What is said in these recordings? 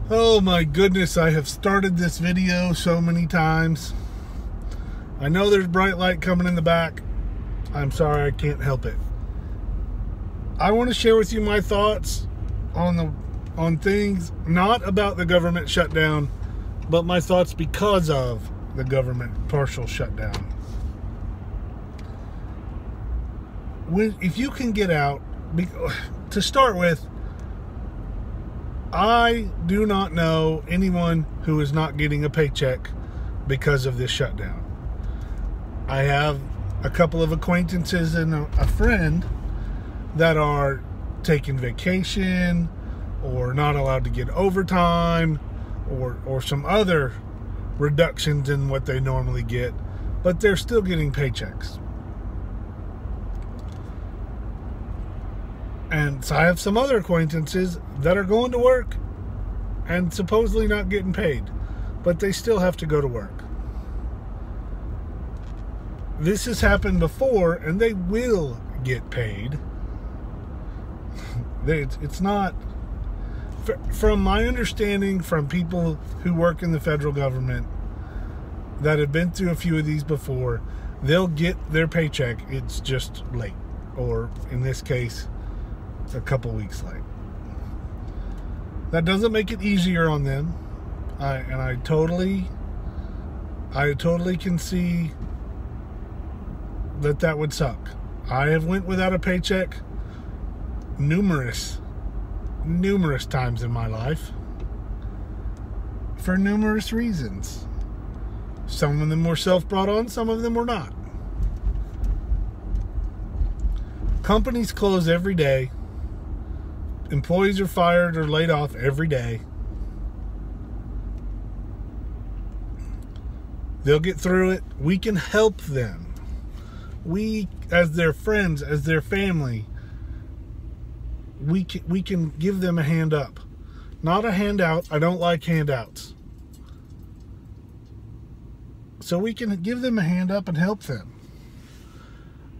Oh my goodness, I have started this video so many times. I know there's bright light coming in the back. I'm sorry, I can't help it. I want to share with you my thoughts on things not about the government shutdown, but my thoughts because of the government partial shutdown. If you can get out, to start with, I do not know anyone who is not getting a paycheck because of this shutdown. I have a couple of acquaintances and a friend that are taking vacation or not allowed to get overtime or some other reductions in what they normally get, but they're still getting paychecks. And so I have some other acquaintances that are going to work and supposedly not getting paid, but they still have to go to work. This has happened before, and they will get paid. It's not, from my understanding from people who work in the federal government that have been through a few of these before, they'll get their paycheck. It's just late, or in this case, a couple weeks late. That doesn't make it easier on them. I totally can see that would suck. I have went without a paycheck numerous times in my life for numerous reasons. Some of them were self-brought on, some of them were not. Companies close every day. Employees are fired or laid off every day. They'll get through it. We can help them. We, as their friends, as their family, we can give them a hand up. Not a handout. I don't like handouts. So we can give them a hand up and help them.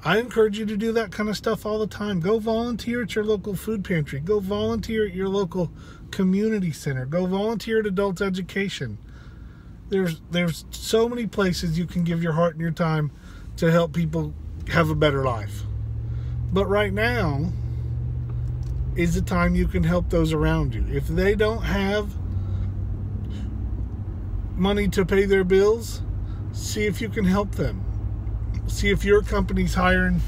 I encourage you to do that kind of stuff all the time. Go volunteer at your local food pantry. Go volunteer at your local community center. Go volunteer at adult education. There's so many places you can give your heart and your time to help people have a better life. But right now is the time you can help those around you. If they don't have money to pay their bills, see if you can help them. See if your company's hiring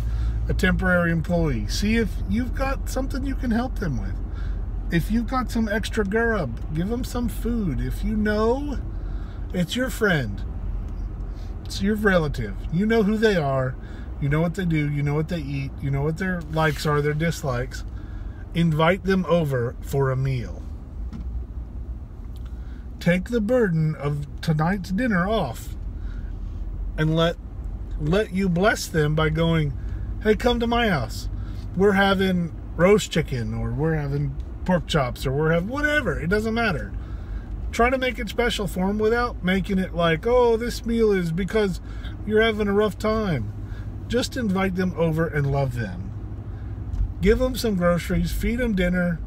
a temporary employee. See if you've got something you can help them with. If you've got some extra grub, give them some food. If you know it's your friend, it's your relative, you know who they are, you know what they do, you know what they eat, you know what their likes are, their dislikes, invite them over for a meal. Take the burden of tonight's dinner off and let you bless them by going, hey, come to my house. We're having roast chicken, or we're having pork chops, or we're having whatever. It doesn't matter. Try to make it special for them without making it like, oh, this meal is because you're having a rough time. Just invite them over and love them. Give them some groceries, feed them dinner,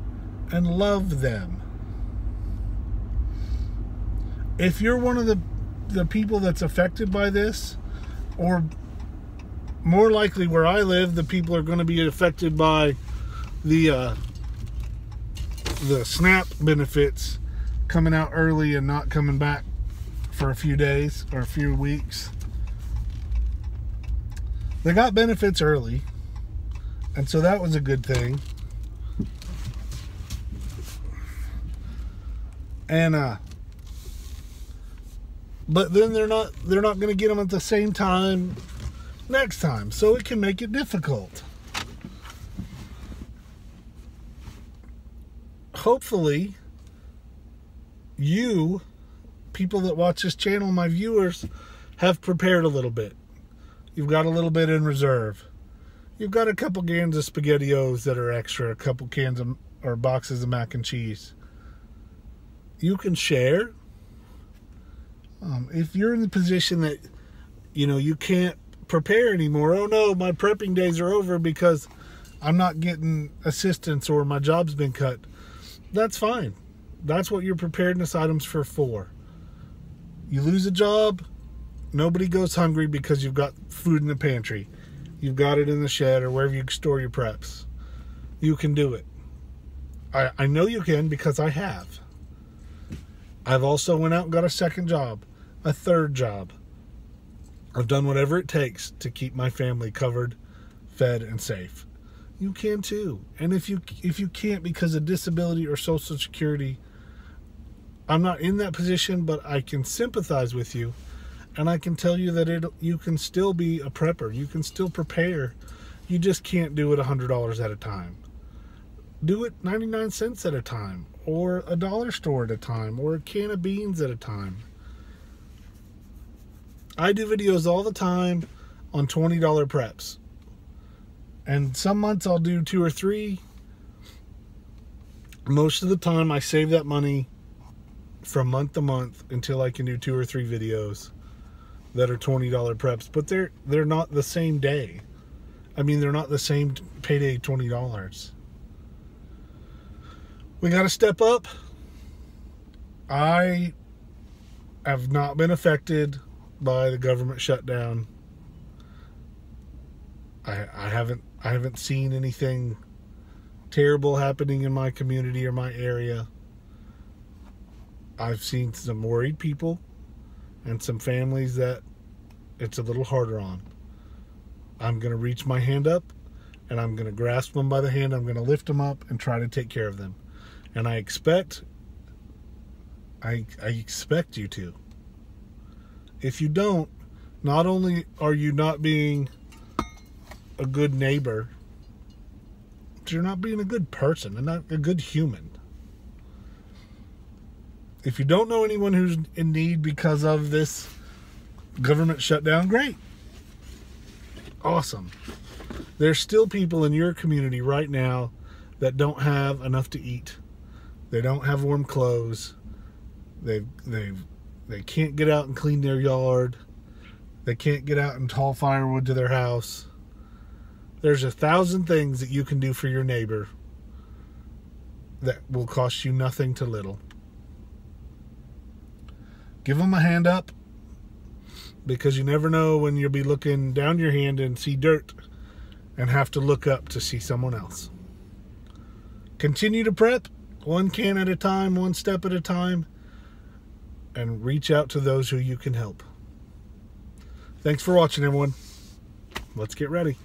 and love them. If you're one of the people that's affected by this, or more likely where I live, the people are going to be affected by the SNAP benefits coming out early and not coming back for a few days or a few weeks. They got benefits early, and so that was a good thing. And but then they're not going to get them at the same time next time, so it can make it difficult. Hopefully, you, people that watch this channel, my viewers, have prepared a little bit. You've got a little bit in reserve. You've got a couple cans of SpaghettiOs that are extra, a couple cans of, or boxes of mac and cheese. You can share. If you're in the position that, you can't prepare anymore, oh no, my prepping days are over because I'm not getting assistance or my job's been cut, that's fine. That's what your preparedness items are for. You lose a job, nobody goes hungry because you've got food in the pantry. You've got it in the shed or wherever you store your preps. You can do it. I know you can because I have. I've also went out and got a second job, a third job. I've done whatever it takes to keep my family covered, fed, and safe. You can too. And if you can't because of disability or Social Security, I'm not in that position, but I can sympathize with you, and I can tell you that you can still be a prepper. You can still prepare. You just can't do it $100 at a time. Do it 99 cents at a time, or a dollar store at a time, or a can of beans at a time. I do videos all the time on $20 preps. And some months I'll do 2 or 3. Most of the time I save that money from month to month until I can do 2 or 3 videos that are $20 preps. But they're not the same day. I mean, they're not the same payday $20. We got to step up. I have not been affected by the government shutdown. I haven't seen anything terrible happening in my community or my area. I've seen some worried people and some families that it's a little harder on. I'm going to reach my hand up and I'm going to grasp them by the hand. I'm going to lift them up and try to take care of them. And I expect you to. If you don't, not only are you not being a good neighbor, but you're not being a good person and not a good human. If you don't know anyone who's in need because of this government shutdown, great. Awesome. There's still people in your community right now that don't have enough to eat. They don't have warm clothes. They can't get out and clean their yard. They can't get out and haul firewood to their house. There's 1,000 things that you can do for your neighbor that will cost you nothing to little. Give them a hand up, because you never know when you'll be looking down your hand and see dirt and have to look up to see someone else. Continue to prep, one can at a time, one step at a time, and reach out to those who you can help. Thanks for watching, everyone. Let's get ready.